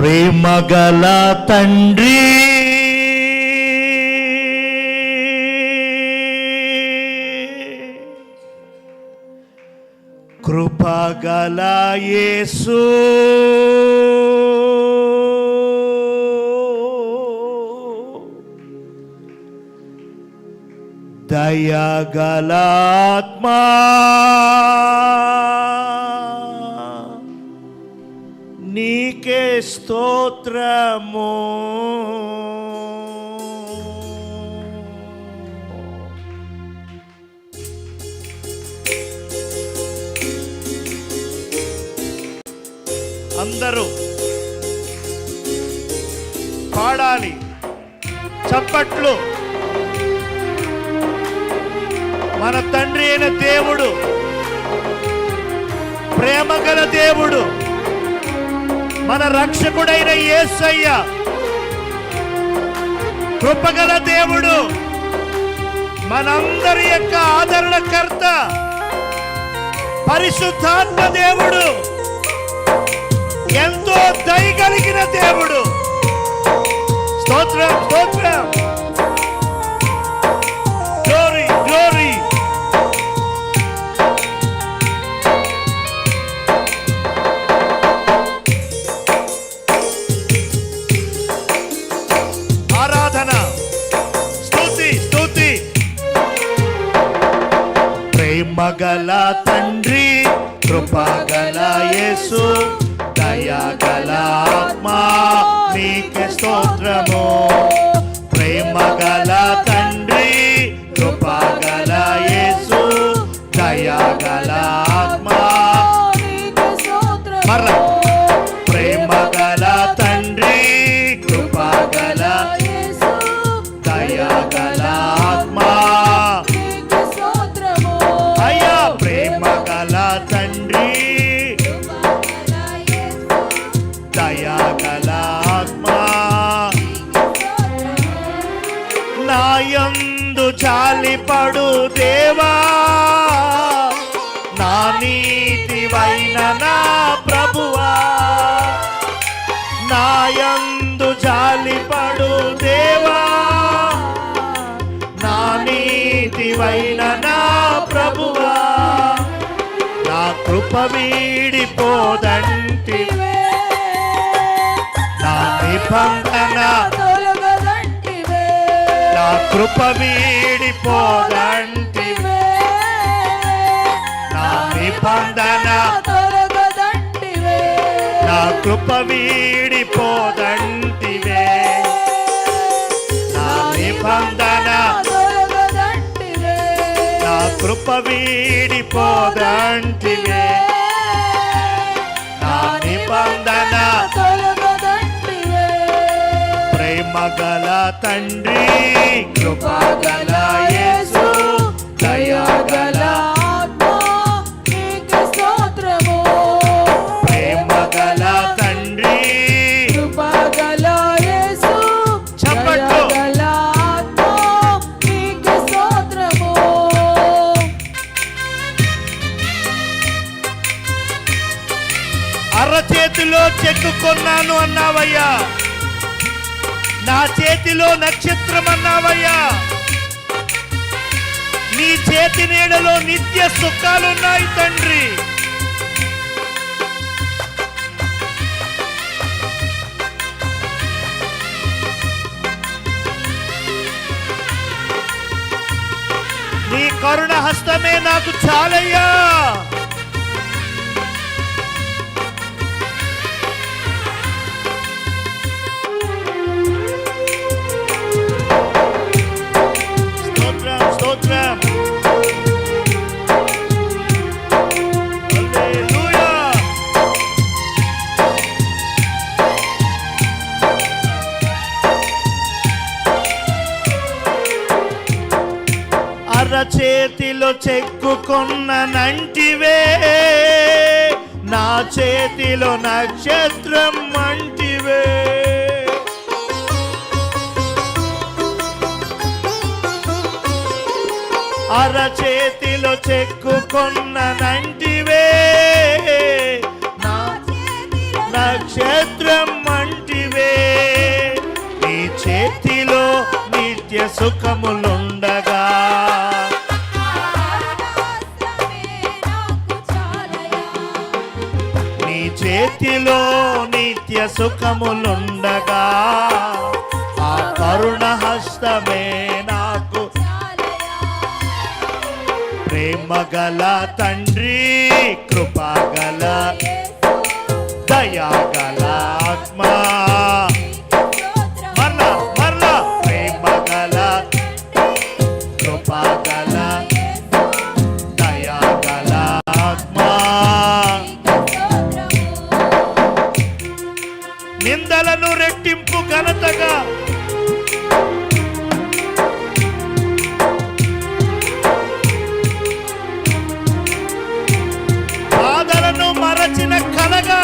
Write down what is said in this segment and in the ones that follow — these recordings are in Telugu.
ప్రేమగల తండ్రి, కృపగల యేసు, దయగల ఆత్మా, నీకే స్తోత్రము. అందరూ పాడాలి, చప్పట్లు. మన తండ్రి అయిన దేవుడు, ప్రేమగల దేవుడు, మన రక్షకుడైన యేసయ్య, కృపగల దేవుడు, మనందరి యొక్క ఆదరణకర్త, పరిశుద్ధాత్మ దేవుడు, ఎంతో దయగలిగిన దేవుడు. స్తోత్రం, స్తోత్రం, గ్లోరీ, గ్లోరీ. ఆరాధన, స్తుతి, స్తుతి. ప్రేమగల తండ్రి, కృపగల యేసు, దయగల ఆత్మా, నీకే స్తోత్రము. ప్రేమగల తండ్రి, కృపగల యేసు, దయగల ఆత్మా, మరలా. ప్రేమగల తండ్రి, కృపగల యేసు, దయగల ఆత్మా, అయ్యా. ప్రేమగల తండ్రి, దయగల ఆత్మా, నాయందు జాలిపడు దేవా, నా నీతివైన నా ప్రభువా. నాయందు జాలిపడు దేవా, నా నీతివైన నా ప్రభువా. నా కృప వీడిపోదంటివే, నా నిబంధన తొలగదంటివే. నా కృప వీడిపోదంటివే, నా నిబంధన తొలగదంటివే. నా కృప వీడిపోదంటివే, నా నిబంధన తొలగదంటివే. నా కృప వీడిపోదంటివే, నా నిబంధన తొలగదంటివే. ప్రేమగల తండ్రి, కృపగల యేసు, దయగల ఆత్మా, నీకే స్తోత్రము. ప్రేమగల తండ్రి, కృపగల యేసు, దయగల ఆత్మా, నీకే స్తోత్రము. అరచేతిలో చెక్కుకొన్నాను అన్నావయ్యా, నా చేతిలో నక్షత్రం అన్నావయ్యా. నీ చేతి నీడలో నిత్య సుఖాలున్నాయి తండ్రి. నీ కరుణ హస్తమే నాకు చాలయ్యా. స్తోత్రం, స్తోత్రం. హల్లెలూయా. అరచేతిలో చెక్కుకొన్న నంటివే, నా చేతిలో నక్షత్రం అంటివే. అరచేతిలో చెక్కుకొన్న నంటివే, నా నక్షత్రం అంటివే. నిత్య సుఖములుండగా నీ చేతిలో నిత్య సుఖములుండగా ఆ కరుణ హస్తమే నాకు ప్రేమగల తండ్రి కృపగల దయాగల ఆత్మా మరలా మరలా ప్రేమగల కృపగల దయాగల ఆత్మా నిందలను రెట్టింపు ఘనతగా బాధలను మరచిన కలగా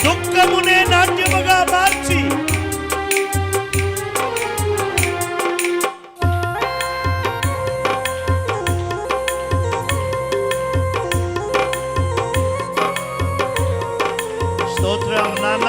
దుఃఖమునే నాట్యముగా మార్చి స్తోత్రం నాన్న.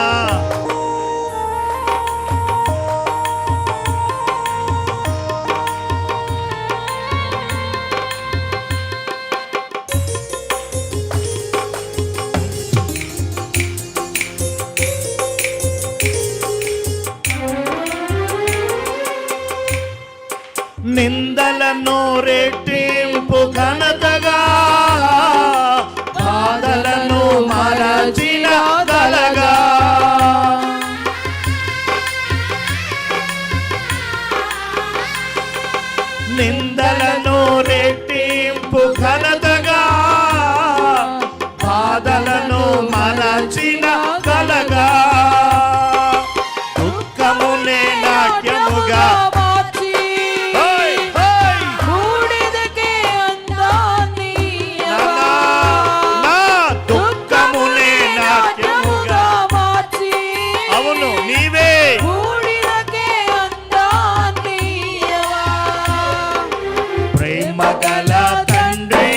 నిందలను రెట్టింపు ఘనతగా బాధలను మరచిన కలగా నిందలను రెట్టింపు ఘనతగా బాధలను మరచిన కలగా దుఃఖమునే నాట్యముగా ప్రేమగల తండ్రి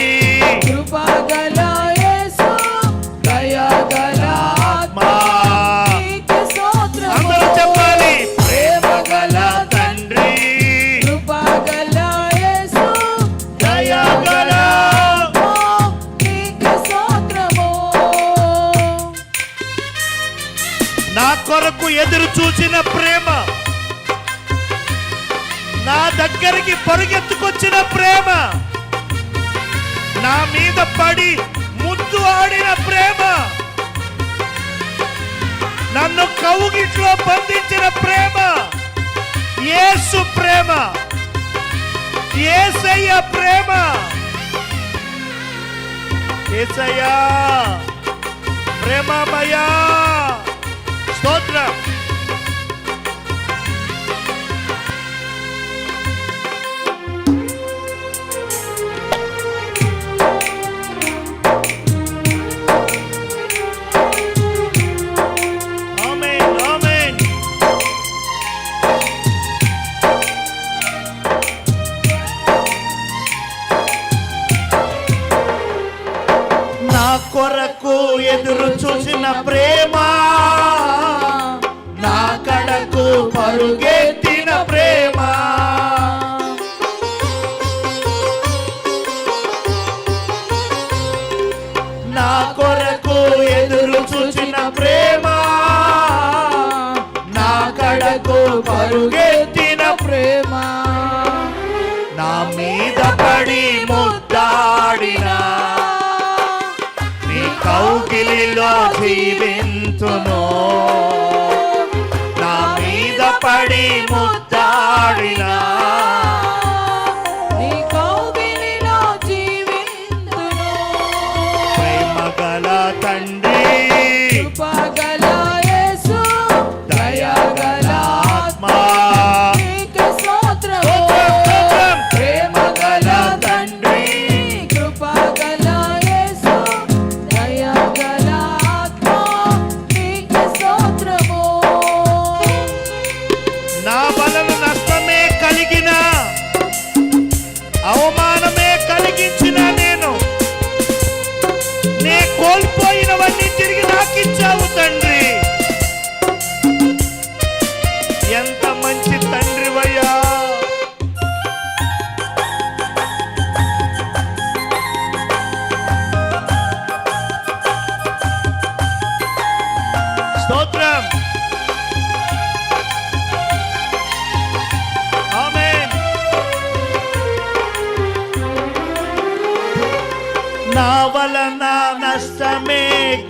కృపగల యేసు దయాగల ఆత్మా అందరూ చెప్పాలి ప్రేమగల తండ్రి కృపగల యేసు దయాగల నా కొరకు ఎదురు చూసిన ప్రేమ నా దగ్గరికి పరుగెత్తుకొచ్చిన ప్రేమ నా మీద పడి ముద్దు ఆడిన ప్రేమ నన్ను కౌగిట్లో బంధించిన ప్రేమ యేసు ప్రేమ యేసయ్య ప్రేమ యేసయ్యా ప్రేమమయా స్తోత్రం. కొరకు ఎదురు చూసిన ప్రేమ నా కడకు పరుగెత్తిన ప్రేమ నా కొరకు ఎదురు చూసిన ప్రేమ నా కడకు పరుగెత్తిన ప్రేమ నా మీద పడి ముద్దాడిన కౌగిలిలో జీవింతును నా మీద పడి ముద్దాడిన నీ కౌగిలిలో జీవింతును ప్రేమగల తండ్రి కృపగల యేసు దయాగల ఆత్మా నీకే స్తోత్రం ప్రేమగల తండ్రి కృపగల యేసు దయాగల ఆత్మా నీకే స్తోత్రం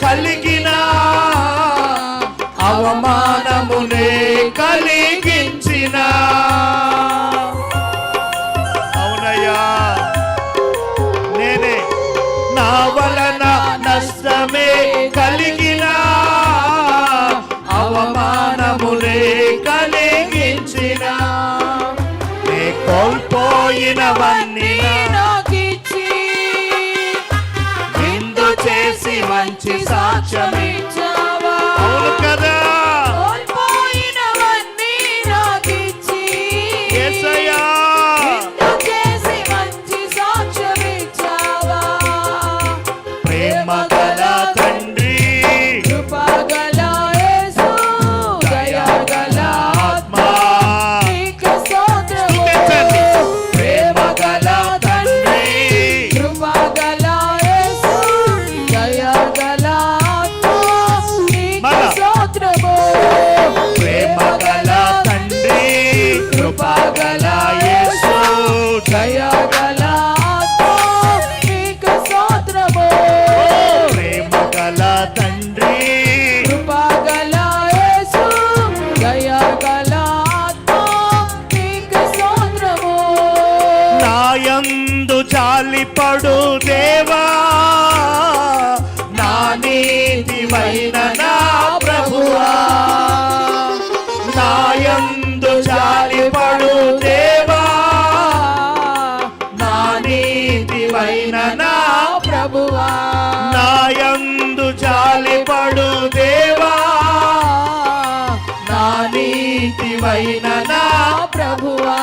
కలిగిన అవమానమునే కలిగించిన అవునయ్యా నేనే నా వలన నష్టమే కలిగిన అవమానమునే కలిగించిన నే కోల్పోయినవన్నీ నాకిచ్చి విందు చేసి మంచి సాక్ష్యమిచ్చావా అవును కదా కోల్పోయినవన్నీ నాకిచ్చి యేసయ్యా విందు చేసి మంచి సాక్ష్యమిచ్చావా ప్రేమ గల తండ్రి కృపగల యేసు దయగల ఆత్మా నీకు స్తోత్రము ప్రేమ గల తండ్రి కృపగల యేసు దయగల ఆత్మా నీకు స్తోత్రము ప్రేమ గల తండ్రి కృపగల యేసు దయగల ఆత్మా నీకు స్తోత్రము ప్రేమ గల తండ్రి కృపగల యేసు దయగల ఆత్మా నీకు స్తోత్రము నాయందు జాలిపడు దేవా నా నీతివైన నా ప్రభువా నాయందు జాలిపడు దేవా నా నీతివైన నా ప్రభువా నాయందు జాలిపడు దేవా నా నీతివైన నా ప్రభువా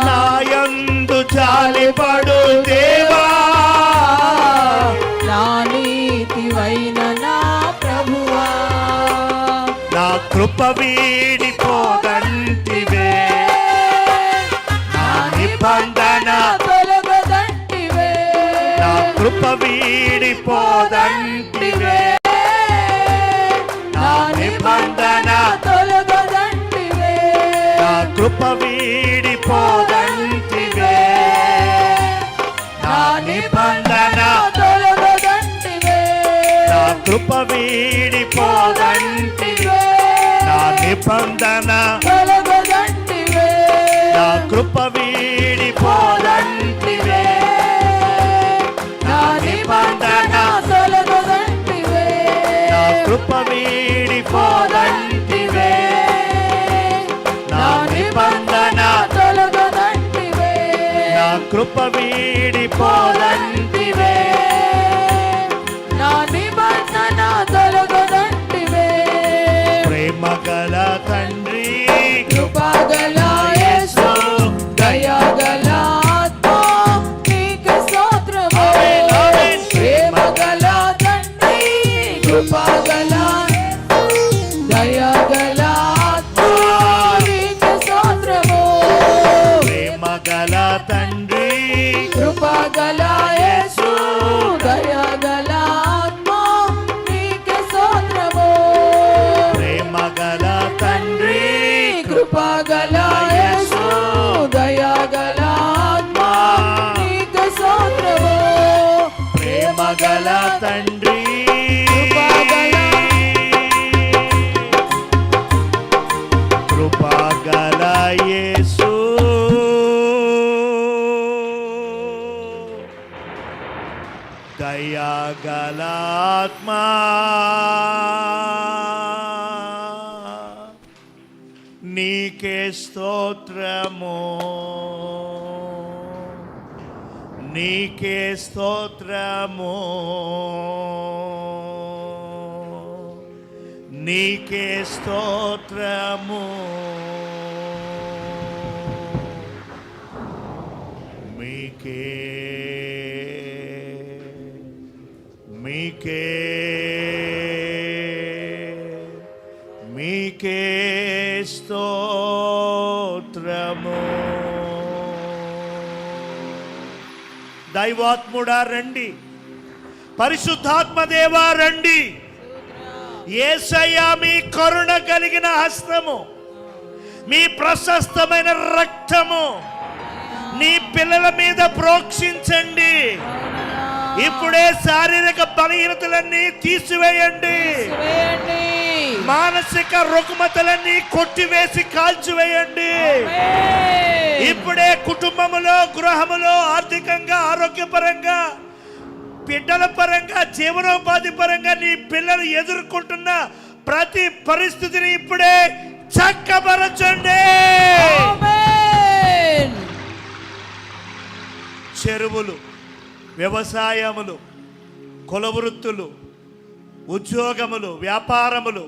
నాయందు జాలిపడు దేవా నా నీతివైన నా ప్రభువా నా కృప వీడిపోదంటివే నా నిబంధన తొలగదంటివే నా కృప వీడిపోదంటివే నా నిబంధన తొలగదంటివే నా కృప వీడిపోదంటివే నా నిబంధన తొలగదంటివే నా కృప వీడిపోదంటివే నా నిబంధన తొలగదంటివే నా కృప వీడిపోదంటివే నా నిబంధన తొలగదంటివే నా కృప వీడిపోదంటివే నా నిబంధన తొలగదంటివే నా కృప వీడిపోదంటివే నా నిబంధన తొలగదంటివే ప్రేమ గల తండ్రి కృపగల యేసు దయగల ఆత్మా నీకు స్తోత్రము ఆమేన్, ఆమేన్. ప్రేమగల తండ్రి కృపగల దయగల ఆత్మా నీకు స్తోత్రము ప్రేమ గల తండ్రి కృపగల యేసు దయగల ఆత్మా నీకు స్తోత్రము ప్రేమ గల తండ్రి కృపగల యేసు దయగల ఆత్మా నీకు స్తోత్రము ప్రేమ గల తండ్రి కృపగల యేసు దయగల ఆత్మా నీకే స్తోత్రము నీకే స్తోత్రము నీకే స్తోత్రము మీకే మీకే మీకే స్తోత్రము. దైవాత్ముడా రండి, పరిశుద్ధాత్మ దేవా రండి. యేసయ్యా మీ కరుణ కలిగిన హస్తము, మీ ప్రశస్తమైన రక్తము నీ పిల్లల మీద ప్రోక్షించండి. ఇప్పుడే శారీరక బలహీనతలన్నీ తీసివేయండి. మానసిక రుగ్మతలన్నీ కొట్టివేసి కాల్చివేయండి. ఇప్పుడే కుటుంబములో, గృహములో, ఆర్థికంగా, ఆరోగ్యపరంగా, బిడ్డల పరంగా, జీవనోపాధి పరంగా నీ పిల్లలు ఎదుర్కొంటున్న ప్రతి పరిస్థితిని ఇప్పుడే చక్కబరచండి. చెరువులు, వ్యవసాయములు, కుల వృత్తులు, ఉద్యోగములు, వ్యాపారములు,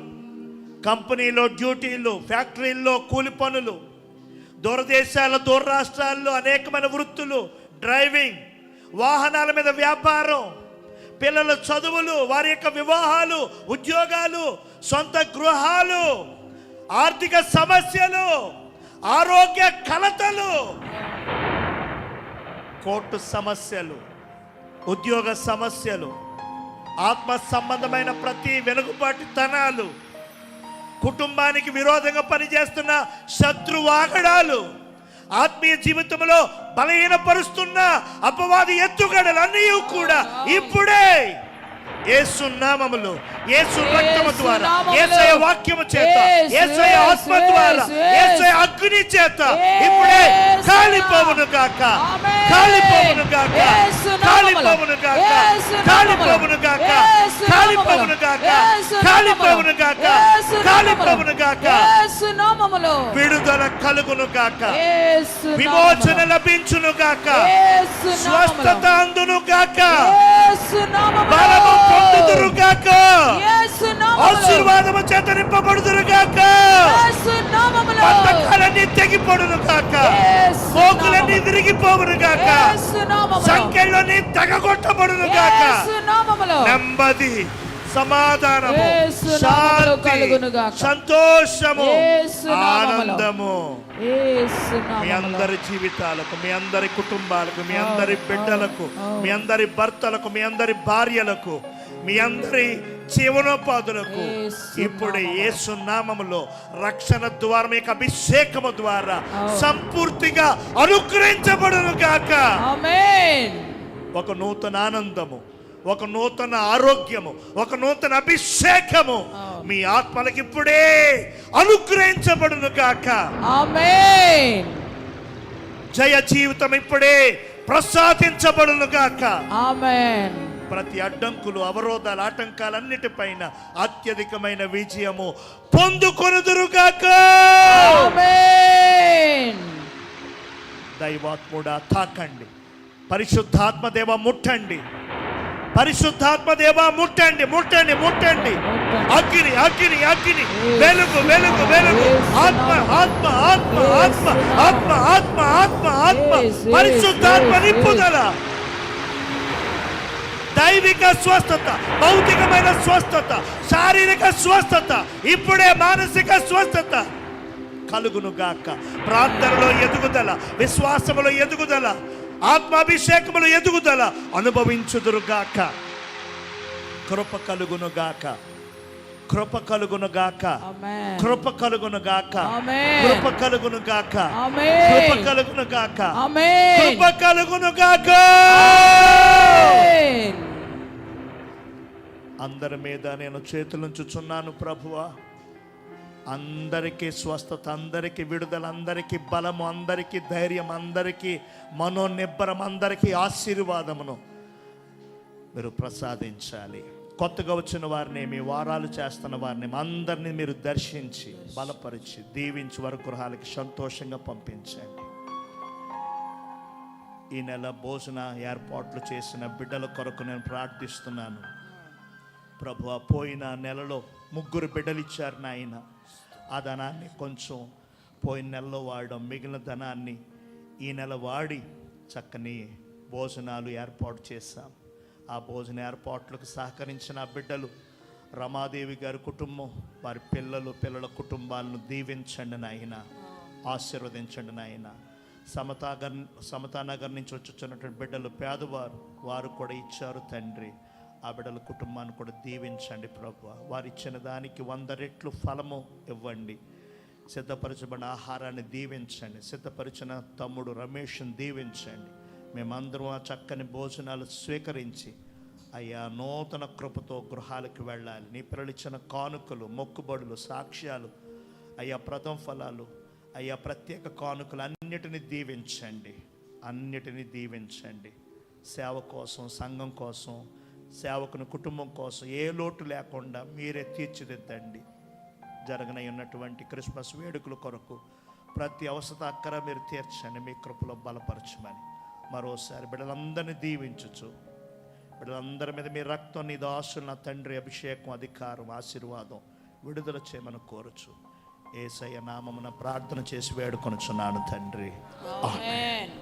కంపెనీలో డ్యూటీలు, ఫ్యాక్టరీల్లో కూలి పనులు, దూరదేశాల, దూర రాష్ట్రాల్లో అనేకమైన వృత్తులు, డ్రైవింగ్, వాహనాల మీద వ్యాపారం, పిల్లల చదువులు, వారి యొక్క వివాహాలు, ఉద్యోగాలు, సొంత గృహాలు, ఆర్థిక సమస్యలు, ఆరోగ్య కలతలు, కోర్టు సమస్యలు, ఉద్యోగ సమస్యలు, ఆత్మ సంబంధమైన ప్రతి వెనుకబాటుతనాలు, కుటుంబానికి విరోధంగా పనిచేస్తున్న శత్రువాగడాలు, ఆత్మీయ జీవితంలో బలహీనపరుస్తున్న అపవాది ఎత్తుగడలన్నీ కూడా ఇప్పుడే యేసు నామములో, యేసు రక్తము ద్వారా, యేసయ్య వాక్యము చేత, యేసయ్య ఆత్మ ద్వారా, యేసయ్య అగ్ని చేత ఇప్పుడే కాలిపోవును గాక, కాలిపోవును గాక, కాలిపోవును గాక, కాలిపోవును గాక, కాలిపోవును గాక, కాలిపోవును గాక, కాలిపోవును గాక. విడుదల కలుగును గాక, విమోచన లభించును గాక, స్వస్థత అందును గాక, బలము పొందుదురు గాక, ఆశీర్వాదము చేత నింపబడుదురు గాక, బంధకాలన్నీ తెగిపడును గాక, మోకులన్నీ విరిగిపోవును గాక, సంఖ్యలన్నీ తెగగొట్టబడును గాక. నెమ్మది, సమాధానము, శాంతి, సంతోషము, ఆనందము మీ అందరి జీవితాలకు, మీ అందరి కుటుంబాలకు, మీ అందరి బిడ్డలకు, మీ అందరి భర్తలకు, మీ అందరి భార్యలకు, మీ అందరి జీవనోపాధులకు ఇప్పుడు యేసు నామములో రక్షణ ద్వారా, మీకు అభిషేకము ద్వారా సంపూర్తిగా అనుగ్రహించబడును గాక. ఒక నూతన ఆనందము, ఒక నూతన ఆరోగ్యము, ఒక నూతన అభిషేకము మీ ఆత్మలకు ఇప్పుడే అనుగ్రహించబడును గాక. ఆమేన్. జయ జీవితం ఇప్పుడే ప్రసాదించబడును గాక. ఆమేన్. ప్రతి అడ్డంకులు, అవరోధాలు, ఆటంకాలన్నిటిపైన అత్యధికమైన విజయము పొందుకొనుదురు గాక. ఆమేన్. దైవాత్ముడా తాకండి, పరిశుద్ధాత్మ దేవ ముట్టండి, పరిశుద్ధాత్మ దేవ ముట్టండి, ముట్టండి, ముట్టండి. అగ్ని, అగ్ని, అగ్ని, వెలుగు, వెలుగు, వెలుగు, ఆత్మ, ఆత్మ, ఆత్మ, ఆత్మ, ఆత్మ, ఆత్మ, ఆత్మ, ఆత్మ, పరిశుద్ధాత్మ నింపుదల, దైవిక స్వస్థత, భౌతికమైన స్వస్థత, శారీరక స్వస్థత, ఇప్పుడే మానసిక స్వస్థత కలుగును గాక. ప్రార్థనలో ఎదుగుదల, విశ్వాసములో ఎదుగుదల, ఆత్మాభిషేకములో ఎదుగుదల అనుభవించుదురు గాక. కృప కలుగును గాక, కృప కలుగును గాక, కృప కలుగును గాక, కృప కలుగును గాక, కృప కలుగును గాక, కృప కలుగును గాక. అందరి మీద నేను చేతులుంచుచున్నాను ప్రభువా. అందరికీ స్వస్థత, అందరికీ విడుదల, అందరికీ బలము, అందరికీ ధైర్యం, అందరికీ మనోనిబ్బరం, అందరికీ ఆశీర్వాదమును మీరు ప్రసాదించాలి. కొత్తగా వచ్చిన వారిని, మీ వారాలు చేస్తున్న వారిని అందరినీ మీరు దర్శించి బలపరిచి దీవించి వారి గృహాలకి సంతోషంగా పంపించండి. ఈ నెల భోజన ఏర్పాట్లు చేసిన బిడ్డల కొరకు నేను ప్రార్థిస్తున్నాను ప్రభువా. పోయిన నెలలో 3 బిడ్డలు ఇచ్చారు నాయన. ఆ ధనాన్ని కొంచెం పోయిన నెలలో వాడడం, మిగిలిన ధనాన్ని ఈ నెల వాడి చక్కని భోజనాలు ఏర్పాటు చేశాం. ఆ భోజన ఏర్పాట్లకు సహకరించిన ఆ బిడ్డలు, రమాదేవి గారి కుటుంబం, వారి పిల్లల కుటుంబాలను దీవించండి నాయన, ఆశీర్వదించండి నాయన. సమతానగర్ నుంచి వచ్చుచున్నటువంటి బిడ్డలు పేదవారు, వారు కూడా ఇచ్చారు తండ్రి. ఆ బిడ్డల కుటుంబాన్ని కూడా దీవించండి ప్రభువా. వారు ఇచ్చిన దానికి 100 రెట్లు ఫలము ఇవ్వండి. సిద్ధపరచబడిన ఆహారాన్ని దీవించండి. సిద్ధపరిచిన తమ్ముడు రమేష్ని దీవించండి. మేమందరం ఆ చక్కని భోజనాలు స్వీకరించి అయ్యా నూతన కృపతో గృహాలకు వెళ్ళాలి. నీ పిల్లలు ఇచ్చిన కానుకలు, మొక్కుబడులు, సాక్ష్యాలు, అయ్యా ప్రథమ ఫలాలు, అయ్యా ప్రత్యేక కానుకలు అన్నిటినీ దీవించండి. సేవ కోసం, సంఘం కోసం, సేవకుని కుటుంబం కోసం ఏ లోటు లేకుండా మీరే తీర్చిదిద్దండి. జరగనై ఉన్నటువంటి క్రిస్మస్ వేడుకల కొరకు ప్రతి అవసర అక్కర మీరు తీర్చండి. మీ కృపలో బలపరచమని మరోసారి బిడ్డలందరినీ దీవించుచు, బిడ్డలందరి మీద మీ రక్తం, నీ దాసులు నా తండ్రి అభిషేకం, అధికారం, ఆశీర్వాదం విడుదల చేయమని కోరుచు యేసయ్య నామమున ప్రార్థన చేసి వేడుకొనుచున్నాను తండ్రి. ఆమేన్.